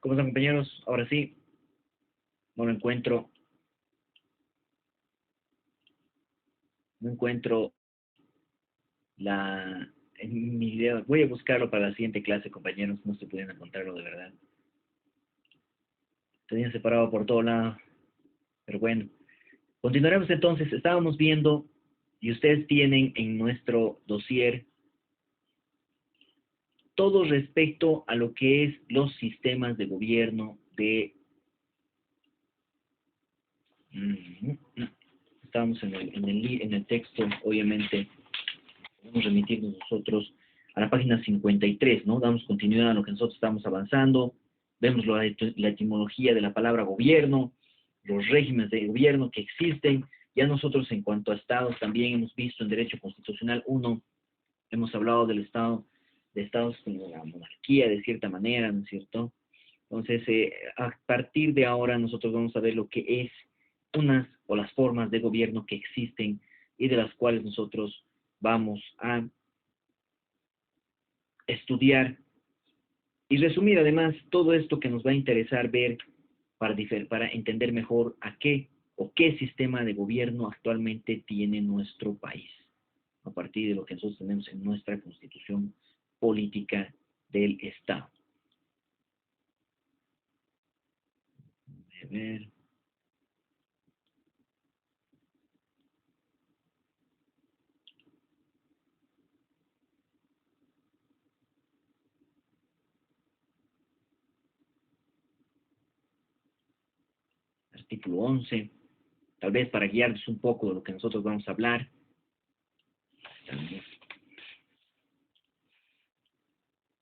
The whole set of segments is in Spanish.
¿Cómo están, compañeros? Ahora sí, no lo encuentro. No encuentro en mi video. Voy a buscarlo para la siguiente clase, compañeros. No estoy pudiendo encontrarlo de verdad. Tenía separado por todo lado. Pero bueno. Continuaremos entonces. Estábamos viendo, y ustedes tienen en nuestro dossier todo respecto a lo que es los sistemas de gobierno de... Estábamos en el texto, obviamente. Podemos remitirnos nosotros a la página 53, ¿no? Damos continuidad a lo que nosotros estamos avanzando, vemos la etimología de la palabra gobierno, los regímenes de gobierno que existen. Ya nosotros en cuanto a estados también hemos visto en Derecho Constitucional 1, hemos hablado del estado, de estados como la monarquía de cierta manera, ¿no es cierto? Entonces, a partir de ahora nosotros vamos a ver lo que es unas o las formas de gobierno que existen y de las cuales nosotros vamos a estudiar y resumir además todo esto que nos va a interesar ver para entender mejor a qué o qué sistema de gobierno actualmente tiene nuestro país, a partir de lo que nosotros tenemos en nuestra constitución política del Estado. A ver. Artículo 11, tal vez para guiarnos un poco de lo que nosotros vamos a hablar.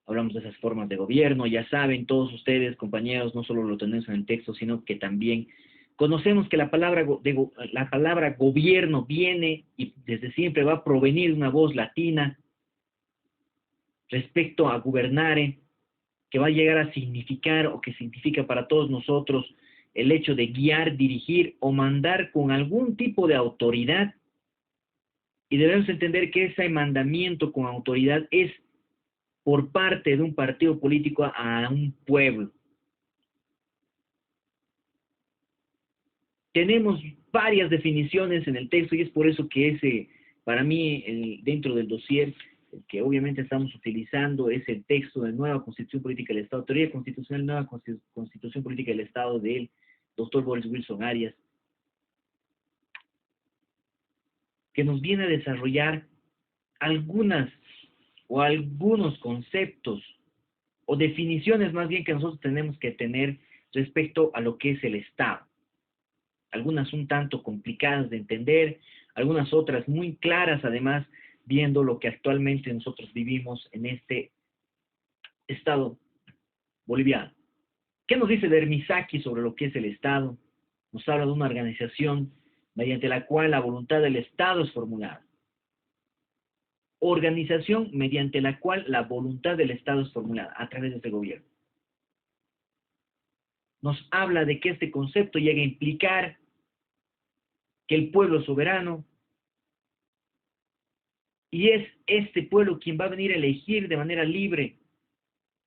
Hablamos de esas formas de gobierno, ya saben todos ustedes, compañeros, no solo lo tenemos en el texto, sino que también conocemos que la palabra gobierno viene y desde siempre va a provenir de una voz latina respecto a gubernare, que va a llegar a significar o que significa para todos nosotros el hecho de guiar, dirigir o mandar con algún tipo de autoridad. Y debemos entender que ese mandamiento con autoridad es por parte de un partido político a un pueblo. Tenemos varias definiciones en el texto y es por eso que para mí, dentro del dossier, que obviamente estamos utilizando, es el texto de Nueva Constitución Política del Estado, Teoría Constitucional, Nueva Constitución Política del Estado del doctor Boris Wilson Arias, que nos viene a desarrollar algunas o algunos conceptos o definiciones más bien que nosotros tenemos que tener respecto a lo que es el Estado. Algunas un tanto complicadas de entender, algunas otras muy claras, además, viendo lo que actualmente nosotros vivimos en este Estado boliviano. ¿Qué nos dice Dermisaki sobre lo que es el Estado? Nos habla de una organización mediante la cual la voluntad del Estado es formulada. Organización mediante la cual la voluntad del Estado es formulada a través de este gobierno. Nos habla de que este concepto llega a implicar que el pueblo es soberano y es este pueblo quien va a venir a elegir de manera libre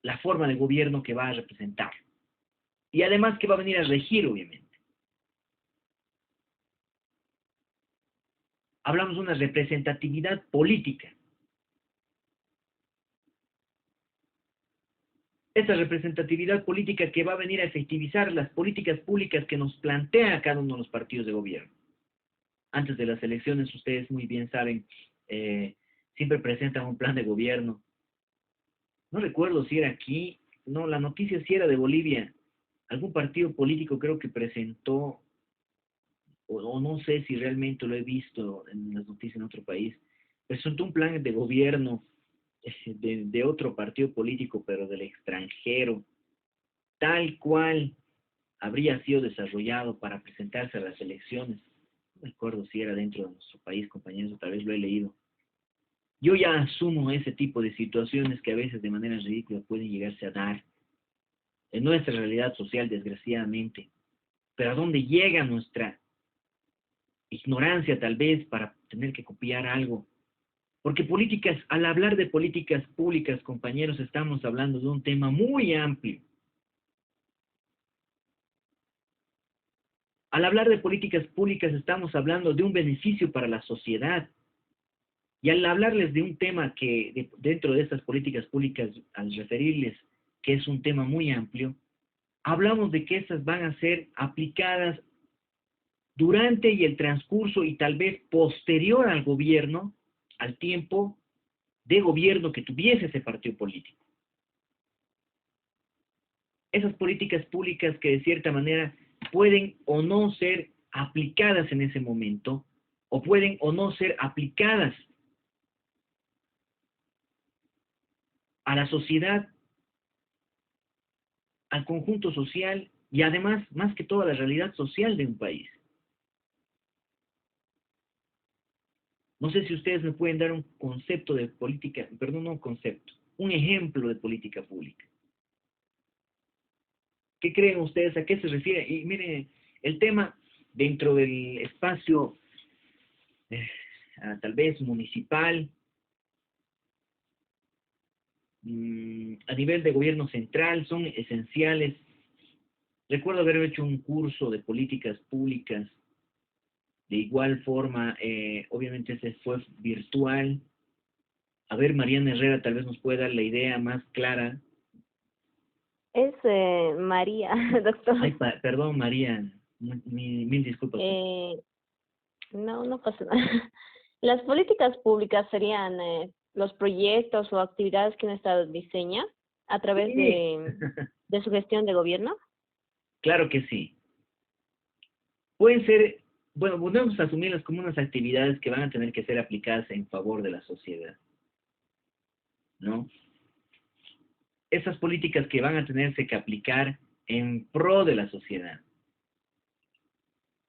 la forma de gobierno que va a representar. Y además que va a venir a regir, obviamente. Hablamos de una representatividad política. Esa representatividad política que va a venir a efectivizar las políticas públicas que nos plantea cada uno de los partidos de gobierno. Antes de las elecciones, ustedes muy bien saben, siempre presentan un plan de gobierno. No recuerdo si era aquí, no, la noticia sí era de Bolivia. Algún partido político creo que presentó, o no sé si realmente lo he visto en las noticias en otro país, presentó un plan de gobierno de otro partido político, pero del extranjero, tal cual habría sido desarrollado para presentarse a las elecciones. No recuerdo si era dentro de nuestro país, compañeros, tal vez lo he leído. Yo ya asumo ese tipo de situaciones que a veces de manera ridícula pueden llegarse a dar en nuestra realidad social, desgraciadamente. Pero ¿a dónde llega nuestra ignorancia tal vez para tener que copiar algo? Porque políticas, al hablar de políticas públicas, compañeros, estamos hablando de un tema muy amplio. Al hablar de políticas públicas estamos hablando de un beneficio para la sociedad. Y al hablarles de un tema dentro de estas políticas públicas, al referirles que es un tema muy amplio, hablamos de que estas van a ser aplicadas durante y el transcurso y tal vez posterior al gobierno, al tiempo de gobierno que tuviese ese partido político. Esas políticas públicas que de cierta manera pueden o no ser aplicadas en ese momento, o pueden o no ser aplicadas a la sociedad, al conjunto social y además, más que todo, a la realidad social de un país. No sé si ustedes me pueden dar un concepto de política, perdón, no un concepto, un ejemplo de política pública. ¿Qué creen ustedes? ¿A qué se refiere? Y miren, el tema dentro del espacio, eh, tal vez municipal, a nivel de gobierno central, son esenciales. Recuerdo haber hecho un curso de políticas públicas. De igual forma, obviamente ese fue virtual. A ver, Mariana Herrera tal vez nos puede dar la idea más clara. Es María, doctor. Ay, perdón, María, mil disculpas. Eh, no, no pasa nada. Las políticas públicas serían los proyectos o actividades que un Estado diseña a través Sí. de su gestión de gobierno. Claro que sí. Pueden ser, bueno, podemos asumirlas como unas actividades que van a tener que ser aplicadas en favor de la sociedad, ¿no? Esas políticas que van a tenerse que aplicar en pro de la sociedad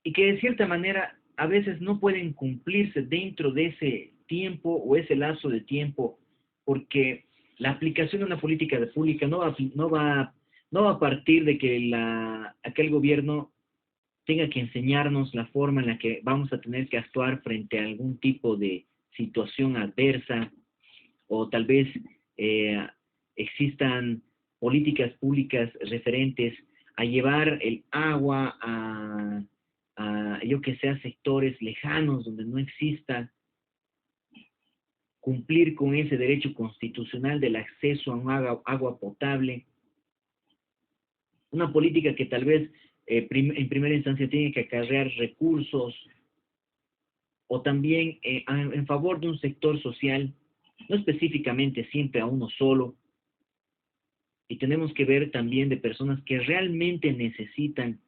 y que de cierta manera a veces no pueden cumplirse dentro de ese tiempo o ese lazo de tiempo porque la aplicación de una política pública no va a partir de que aquel gobierno tenga que enseñarnos la forma en la que vamos a tener que actuar frente a algún tipo de situación adversa o tal vez eh, existan políticas públicas referentes a llevar el agua yo que sé, a sectores lejanos donde no exista, cumplir con ese derecho constitucional del acceso a un agua potable, una política que tal vez en primera instancia tiene que acarrear recursos o también en favor de un sector social, no específicamente siempre a uno solo, y tenemos que ver también de personas que realmente necesitan,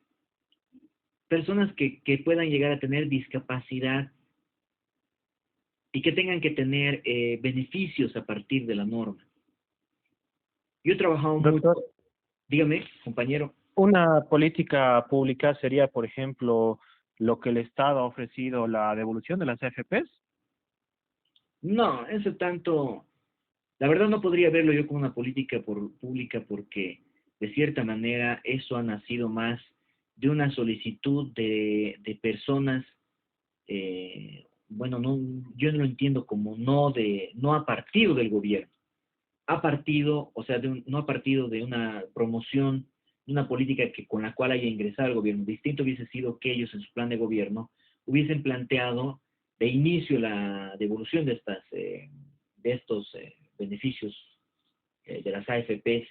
personas que puedan llegar a tener discapacidad y que tengan que tener beneficios a partir de la norma. Yo he trabajado mucho, Doctor, dígame, compañero. una política pública sería, por ejemplo, lo que el Estado ha ofrecido, la devolución de las AFPs. No, eso tanto, la verdad no podría verlo yo como una política pública porque de cierta manera eso ha nacido más de una solicitud de personas, bueno, no, yo no lo entiendo como no a partido del gobierno, a partido, o sea, no a partido de una promoción, de una política con la cual haya ingresado el gobierno. Distinto hubiese sido que ellos en su plan de gobierno hubiesen planteado de inicio la devolución de estos beneficios de las AFPs,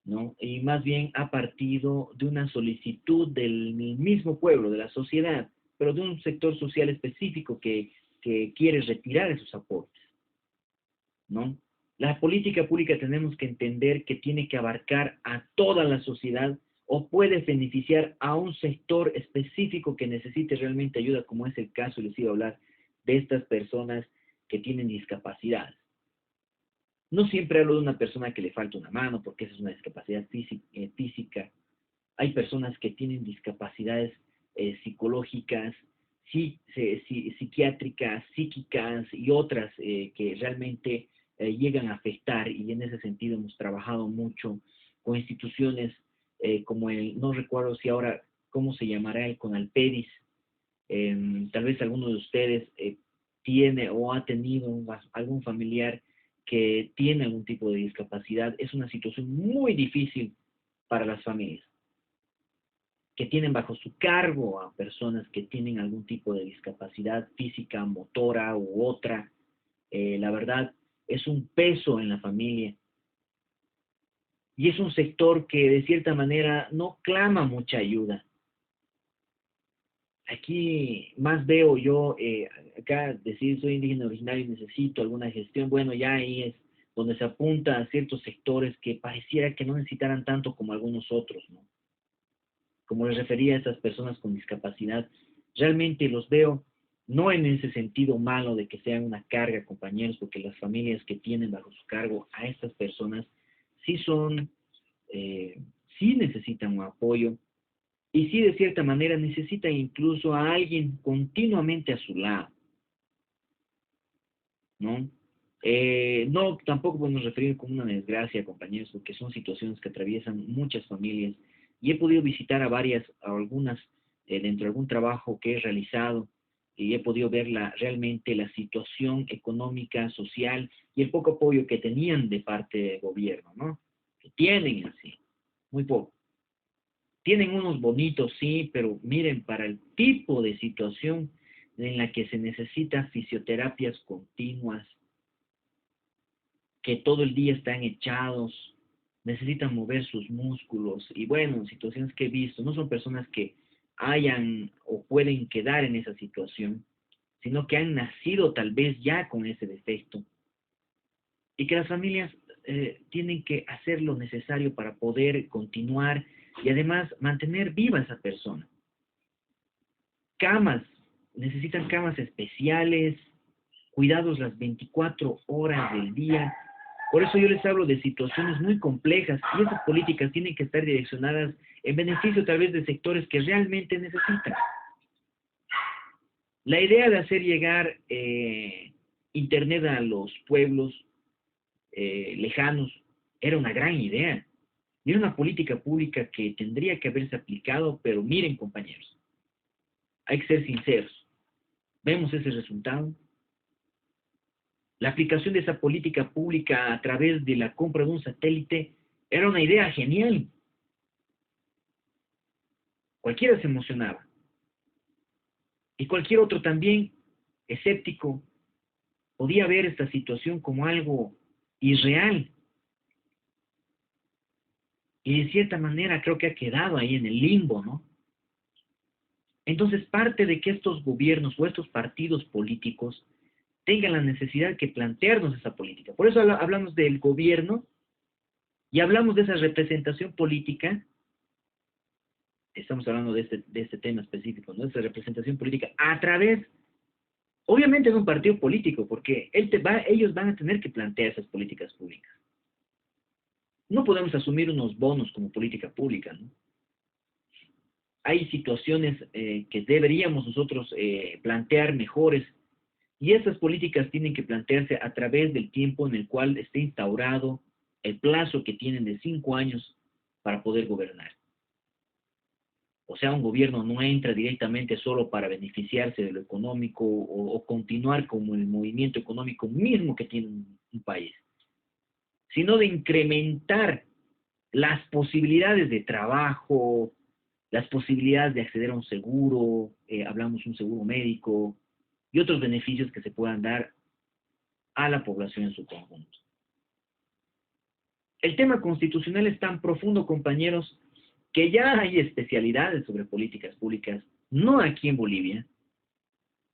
¿no? Y más bien a partido de una solicitud del mismo pueblo, de la sociedad, pero de un sector social específico que quiere retirar esos aportes, ¿no? La política pública tenemos que entender que tiene que abarcar a toda la sociedad o puede beneficiar a un sector específico que necesite realmente ayuda, como es el caso, les iba a hablar, de estas personas que tienen discapacidad. No siempre hablo de una persona que le falta una mano, porque esa es una discapacidad física. Hay personas que tienen discapacidades psicológicas, psiquiátricas, psíquicas y otras que realmente llegan a afectar, y en ese sentido hemos trabajado mucho con instituciones como no recuerdo si ahora cómo se llamará, el CONALPEDIS. Tal vez alguno de ustedes tiene o ha tenido algún familiar que tiene algún tipo de discapacidad. Es una situación muy difícil para las familias. que tienen bajo su cargo a personas que tienen algún tipo de discapacidad física, motora u otra. La verdad, es un peso en la familia. Y es un sector que de cierta manera no clama mucha ayuda. Aquí más veo yo, acá decir soy indígena originario y necesito alguna gestión, bueno, ya ahí es donde se apunta a ciertos sectores que pareciera que no necesitaran tanto como algunos otros, ¿no? Como les refería a esas personas con discapacidad, realmente los veo no en ese sentido malo de que sean una carga, compañeros, porque las familias que tienen bajo su cargo a estas personas sí son, sí necesitan un apoyo y sí de cierta manera necesitan incluso a alguien continuamente a su lado, ¿no? No, tampoco podemos referir como una desgracia, compañeros, porque son situaciones que atraviesan muchas familias y he podido visitar a algunas, dentro de algún trabajo que he realizado y he podido ver realmente la situación económica, social y el poco apoyo que tenían de parte del gobierno, ¿no? Que tienen así, muy poco. Tienen unos bonitos, sí, pero miren, para el tipo de situación en la que se necesita fisioterapias continuas, que todo el día están echados, necesitan mover sus músculos, y bueno, situaciones que he visto, no son personas que hayan o pueden quedar en esa situación, sino que han nacido tal vez ya con ese defecto, y que las familias tienen que hacer lo necesario para poder continuar y además mantener viva a esa persona. Camas, necesitan camas especiales, cuidados las 24 horas del día. Por eso yo les hablo de situaciones muy complejas y esas políticas tienen que estar direccionadas en beneficio tal vez de sectores que realmente necesitan. La idea de hacer llegar Internet a los pueblos lejanos era una gran idea. Y era una política pública que tendría que haberse aplicado, pero miren, compañeros, hay que ser sinceros. Vemos ese resultado. La aplicación de esa política pública a través de la compra de un satélite era una idea genial. Cualquiera se emocionaba. Y cualquier otro también, escéptico, podía ver esta situación como algo irreal. Y de cierta manera creo que ha quedado ahí en el limbo, ¿no? Entonces parte de que estos gobiernos o estos partidos políticos tengan la necesidad de plantearnos esa política. Por eso hablamos del gobierno y hablamos de esa representación política. Estamos hablando de este tema específico, ¿no? Esa representación política a través, obviamente, de un partido político, porque ellos van a tener que plantear esas políticas públicas. No podemos asumir unos bonos como política pública, ¿no? Hay situaciones que deberíamos nosotros plantear mejores y esas políticas tienen que plantearse a través del tiempo en el cual esté instaurado el plazo que tienen de 5 años para poder gobernar. O sea, un gobierno no entra directamente solo para beneficiarse de lo económico o continuar como el movimiento económico mismo que tiene un país, sino de incrementar las posibilidades de trabajo, las posibilidades de acceder a un seguro, hablamos un seguro médico, y otros beneficios que se puedan dar a la población en su conjunto. El tema constitucional es tan profundo, compañeros, que ya hay especialidades sobre políticas públicas, no aquí en Bolivia,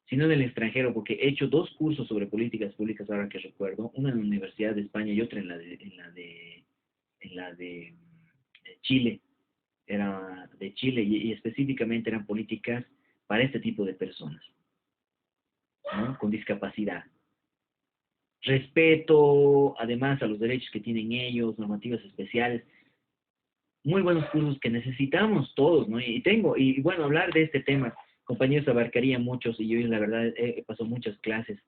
sino en el extranjero, porque he hecho 2 cursos sobre políticas públicas, ahora que recuerdo, una en la Universidad de España y otra en la de Chile. Era de Chile y específicamente eran políticas para este tipo de personas, ¿no? Con discapacidad. Respeto, además, a los derechos que tienen ellos, normativas especiales. Muy buenos cursos que necesitamos todos, ¿no? Y bueno, hablar de este tema, compañeros, abarcaría muchos, y yo la verdad he pasado muchas clases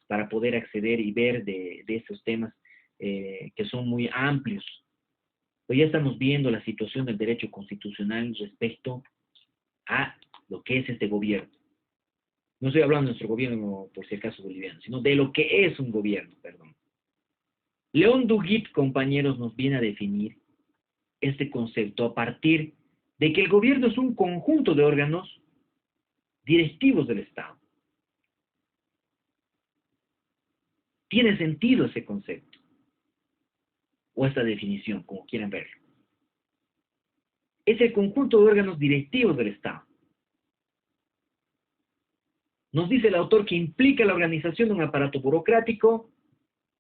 para poder acceder y ver de estos temas que son muy amplios. Pues ya estamos viendo la situación del derecho constitucional respecto a lo que es este gobierno. No estoy hablando de nuestro gobierno, por si acaso boliviano, sino de lo que es un gobierno, perdón. León Duguit, compañeros, nos viene a definir este concepto a partir de que el gobierno es un conjunto de órganos directivos del Estado. Tiene sentido ese concepto, o esta definición, como quieran verlo. Es el conjunto de órganos directivos del Estado. Nos dice el autor que implica la organización de un aparato burocrático,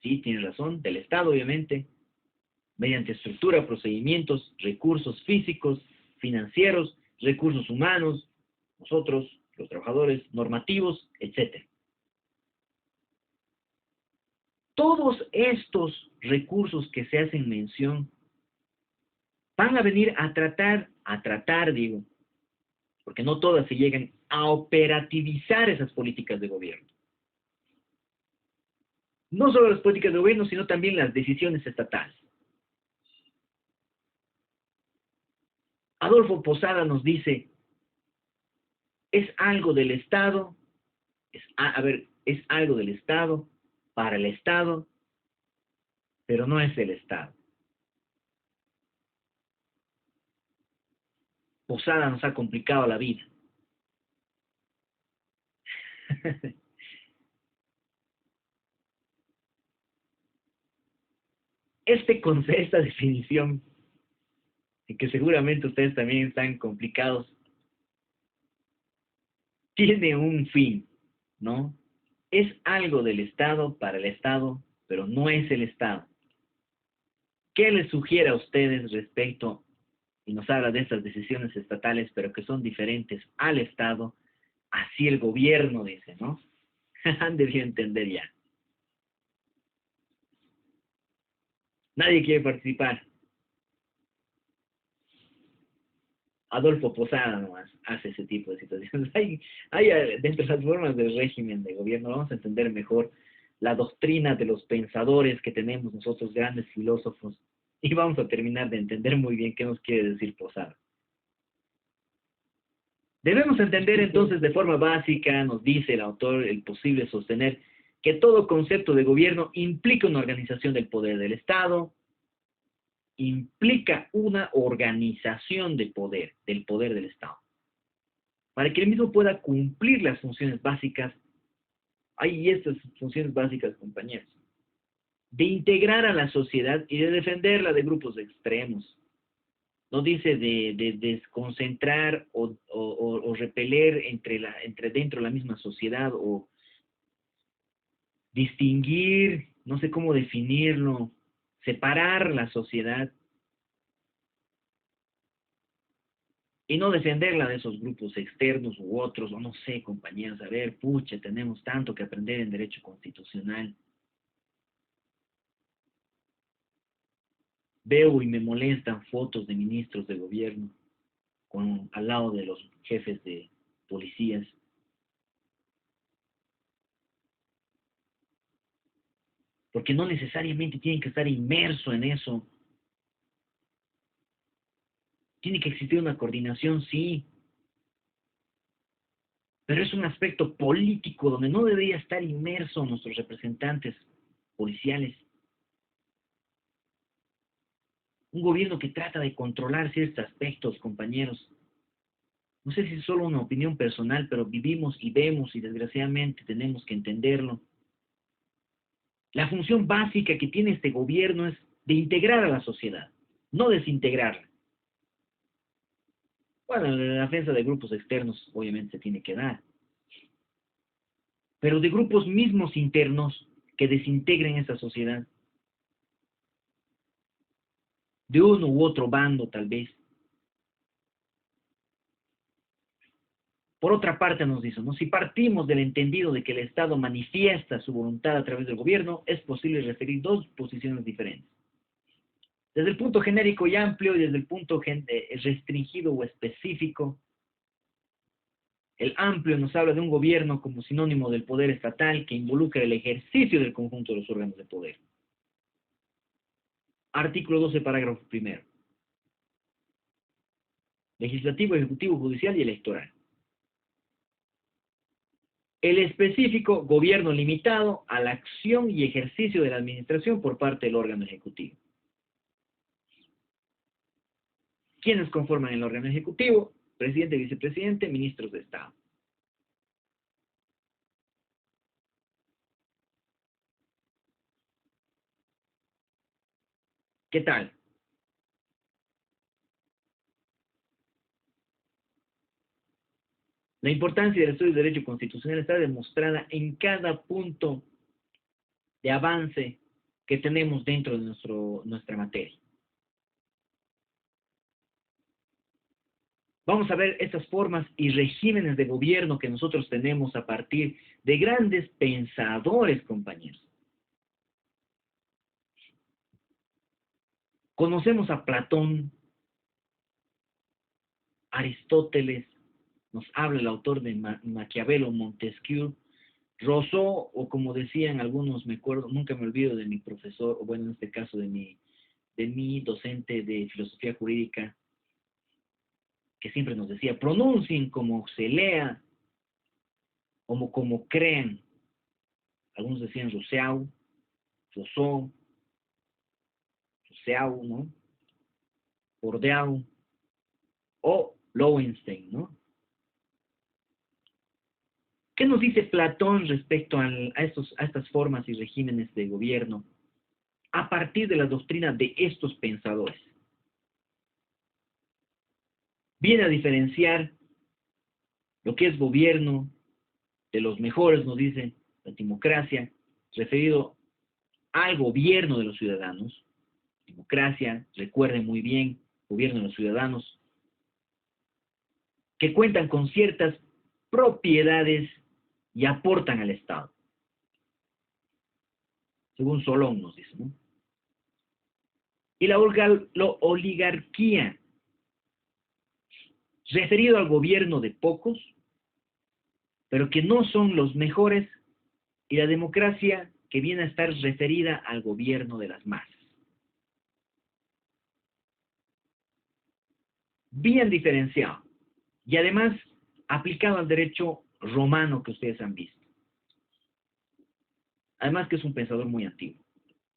sí, tiene razón, del Estado, obviamente, mediante estructura, procedimientos, recursos físicos, financieros, recursos humanos, nosotros, los trabajadores, normativos, etc. Todos estos recursos que se hacen mención van a venir a tratar, digo, porque no todas se llegan a operativizar esas políticas de gobierno. No solo las políticas de gobierno, sino también las decisiones estatales. Adolfo Posada nos dice, es algo del Estado, es algo del Estado, para el Estado, pero no es el Estado. Posada nos ha complicado la vida. Esta definición, y que seguramente ustedes también están complicados, tiene un fin, ¿no? Es algo del Estado para el Estado, pero no es el Estado. ¿Qué les sugiere a ustedes respecto, y nos habla de estas decisiones estatales, pero que son diferentes al Estado, así el gobierno dice, ¿no? Han debido entender ya. Nadie quiere participar. Adolfo Posada nomás hace ese tipo de situaciones. Hay dentro de las formas del régimen de gobierno, vamos a entender mejor la doctrina de los pensadores que tenemos nosotros, grandes filósofos, y vamos a terminar de entender muy bien qué nos quiere decir Posada. Debemos entender entonces de forma básica, nos dice el autor, el posible sostener que todo concepto de gobierno implica una organización del poder del Estado, implica una organización de poder, del poder del Estado. Para que el mismo pueda cumplir las funciones básicas, hay estas funciones básicas, compañeros, de integrar a la sociedad y de defenderla de grupos extremos. No dice de desconcentrar o repeler entre dentro de la misma sociedad o distinguir, no sé cómo definirlo, separar la sociedad y no defenderla de esos grupos externos u otros, o no sé, compañeros, a ver, pucha, tenemos tanto que aprender en derecho constitucional. Veo y me molestan fotos de ministros de gobierno al lado de los jefes de policías. Porque no necesariamente tienen que estar inmersos en eso. Tiene que existir una coordinación, sí. Pero es un aspecto político donde no debería estar inmersos nuestros representantes policiales. Un gobierno que trata de controlar ciertos aspectos, compañeros. No sé si es solo una opinión personal, pero vivimos y vemos y desgraciadamente tenemos que entenderlo. La función básica que tiene este gobierno es de integrar a la sociedad, no desintegrarla. Bueno, la defensa de grupos externos obviamente se tiene que dar. Pero de grupos mismos internos que desintegren esa sociedad. De uno u otro bando, tal vez. Por otra parte nos dice, ¿no? Si partimos del entendido de que el Estado manifiesta su voluntad a través del gobierno, es posible referir dos posiciones diferentes. Desde el punto genérico y amplio y desde el punto restringido o específico, el amplio nos habla de un gobierno como sinónimo del poder estatal que involucra el ejercicio del conjunto de los órganos de poder. Artículo 12, parágrafo primero. Legislativo, ejecutivo, judicial y electoral. El específico, gobierno limitado a la acción y ejercicio de la administración por parte del órgano ejecutivo. ¿Quiénes conforman el órgano ejecutivo? Presidente, vicepresidente, ministros de Estado. ¿Qué tal? La importancia del estudio de derecho constitucional está demostrada en cada punto de avance que tenemos dentro de nuestra materia. Vamos a ver estas formas y regímenes de gobierno que nosotros tenemos a partir de grandes pensadores, compañeros. Conocemos a Platón, Aristóteles, nos habla el autor de Maquiavelo, Montesquieu, Rousseau, o como decían algunos, me acuerdo, nunca me olvido de mi profesor, o bueno, en este caso de mi docente de filosofía jurídica, que siempre nos decía, pronuncien como se lea, como crean. Algunos decían Rousseau, ¿no? Bordeaux, o Lowenstein, ¿no? ¿Qué nos dice Platón respecto a estas formas y regímenes de gobierno a partir de la doctrina de estos pensadores? Viene a diferenciar lo que es gobierno de los mejores, nos dice la democracia, referido al gobierno de los ciudadanos. Democracia, recuerden muy bien, gobierno de los ciudadanos, que cuentan con ciertas propiedades y aportan al Estado. Según Solón nos dice, ¿no? Y la oligarquía, referido al gobierno de pocos, pero que no son los mejores, y la democracia, que viene a estar referida al gobierno de las masas. Bien diferenciado, y además aplicado al derecho romano que ustedes han visto. Además que es un pensador muy antiguo,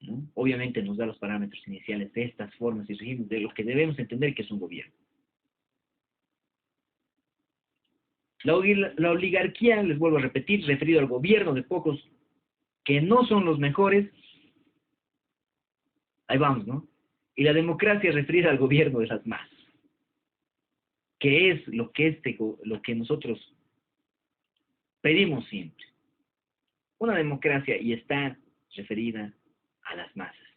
¿no? Obviamente nos da los parámetros iniciales de estas formas y regímenes de lo que debemos entender que es un gobierno. La oligarquía, les vuelvo a repetir, referido al gobierno de pocos que no son los mejores. Ahí vamos, ¿no? Y la democracia referida al gobierno de las masas, que es lo que nosotros pedimos siempre. Una democracia, y está referida a las masas.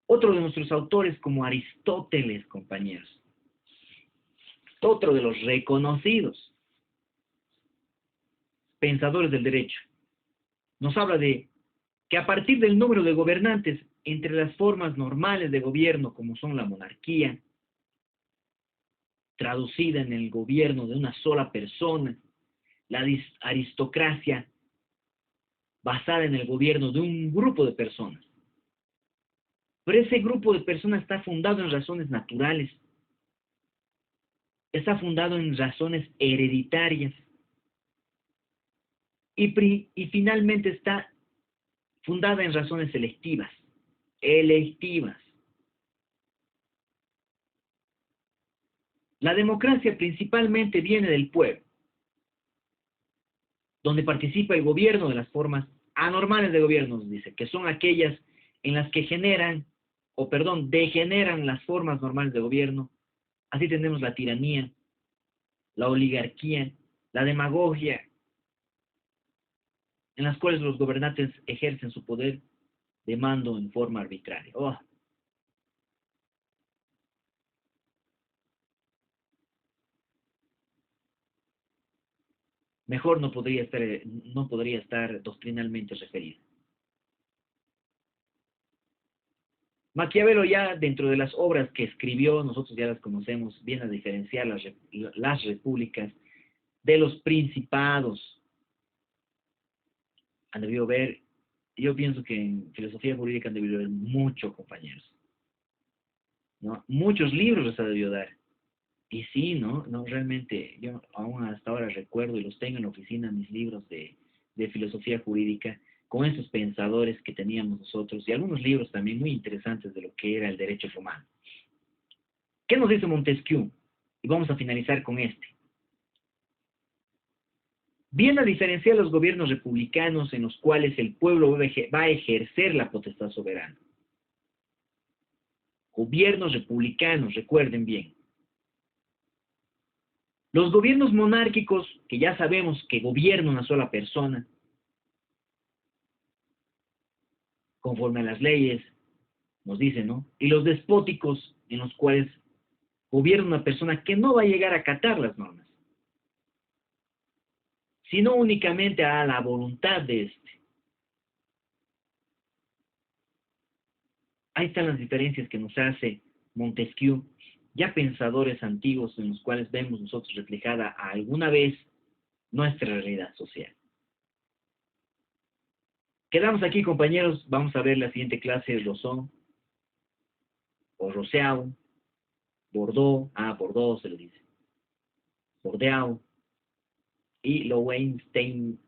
Otro de nuestros autores, como Aristóteles, compañeros, otro de los reconocidos pensadores del derecho, nos habla de que a partir del número de gobernantes entre las formas normales de gobierno, como son la monarquía, traducida en el gobierno de una sola persona, la aristocracia, basada en el gobierno de un grupo de personas. Pero ese grupo de personas está fundado en razones naturales, está fundado en razones hereditarias, y finalmente está fundada en razones electivas. La democracia principalmente viene del pueblo, donde participa el gobierno de las formas anormales de gobierno, nos dice, que son aquellas en las que degeneran las formas normales de gobierno. Así tenemos la tiranía, la oligarquía, la demagogia, en las cuales los gobernantes ejercen su poder de mando en forma arbitraria. Mejor no podría estar doctrinalmente referido. Maquiavelo, ya dentro de las obras que escribió, nosotros ya las conocemos, viene a diferenciar las repúblicas de los principados. Han debido ver, yo pienso que en filosofía jurídica han debido ver mucho, compañeros, ¿no? Muchos libros les ha debido dar. Y sí, ¿no? No, realmente, yo aún hasta ahora recuerdo y los tengo en la oficina, mis libros de filosofía jurídica, con esos pensadores que teníamos nosotros, y algunos libros también muy interesantes de lo que era el derecho romano. ¿Qué nos dice Montesquieu? Y vamos a finalizar con este. Viene a diferenciar los gobiernos republicanos en los cuales el pueblo va a ejercer la potestad soberana. Gobiernos republicanos, recuerden bien. Los gobiernos monárquicos, que ya sabemos que gobierna una sola persona, conforme a las leyes, nos dicen, ¿no? Y los despóticos, en los cuales gobierna una persona que no va a llegar a acatar las normas, sino únicamente a la voluntad de éste. Ahí están las diferencias que nos hace Montesquieu, ya pensadores antiguos en los cuales vemos nosotros reflejada alguna vez nuestra realidad social. Quedamos aquí, compañeros. Vamos a ver la siguiente clase: Rousseau, o Rousseau, Bordeaux, Bordeaux se lo dice, Bordeaux, y Lowenstein,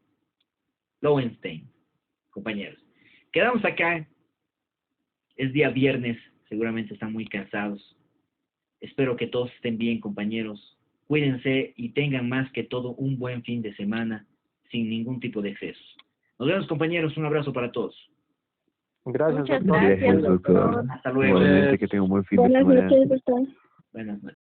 compañeros. Quedamos acá. Es día viernes, seguramente están muy cansados. Espero que todos estén bien, compañeros. Cuídense y tengan más que todo un buen fin de semana sin ningún tipo de excesos. Nos vemos, compañeros. Un abrazo para todos. Gracias, Muchas doctor. gracias, Doctor. doctor. Hasta luego. Igualmente, que tenga un buen fin de Buenas semana. noches, doctor. Buenas noches.